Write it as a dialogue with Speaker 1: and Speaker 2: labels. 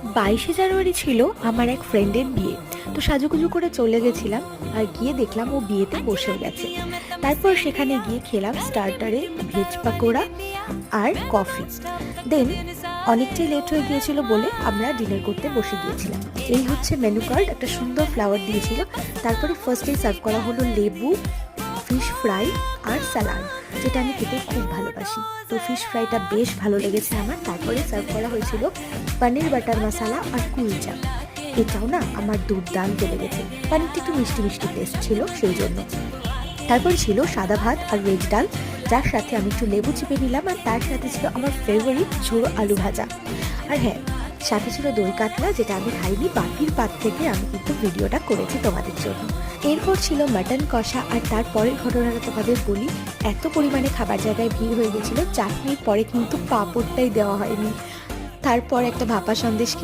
Speaker 1: 22শে জানুয়ারি ছিল আমার এক ফ্রেন্ডের বিয়ে। তো সাজুগুজু করে চলে গেছিলাম, আর গিয়ে দেখলাম ও বিয়েতে বসে গেছে। তারপর সেখানে গিয়ে খেলাম স্টার্টারে ভেজ পাকোড়া আর কফি। দেন অনেকটাই লেট হয়ে গিয়েছিল বলে আমরা ডিনার করতে বসে গিয়েছিলাম। এই হচ্ছে মেনু কার্ড, একটা সুন্দর ফ্লাওয়ার দিয়েছিল। তারপরে ফার্স্টেই সার্ভ করা হলো লেবু, ফিশ ফ্রাই আর স্যালাড, যেটা আমি খেতে খুব ভালোবাসি। তো ফিশ ফ্রাইটা বেশ ভালো লেগেছে আমার। তারপরে সার্ভ করা হয়েছিল পনির বাটার মশালা আর কুলচা। এটাও না আমার দুর্দান্ত লেগেছে, পানিরটা একটু মিষ্টি মিষ্টি টেস্ট ছিল সেই জন্য। তারপর ছিল সাদা ভাত আর ভেজ ডাল, যার সাথে আমি একটু লেবু চিপে নিলাম, আর তার সাথে ছিল আমার ফেভারিট ঝোড়ো আলু ভাজা। আর হ্যাঁ, সাথে ছিল দই কাতলা, যেটা আমি খাইনি, বাকির পাত থেকে আমি কিন্তু ভিডিওটা করেছি তোমাদের জন্য। এরপর ছিল মাটন কষা, আর তারপরের ঘটনাটা তোমাদের বলি। এত পরিমাণে খাবার জায়গায় ভিড় হয়ে গেছিলো, চাটনির পরে কিন্তু পাঁপড়টাই দেওয়া হয়নি। তারপর একটা ভাপা সন্দেশ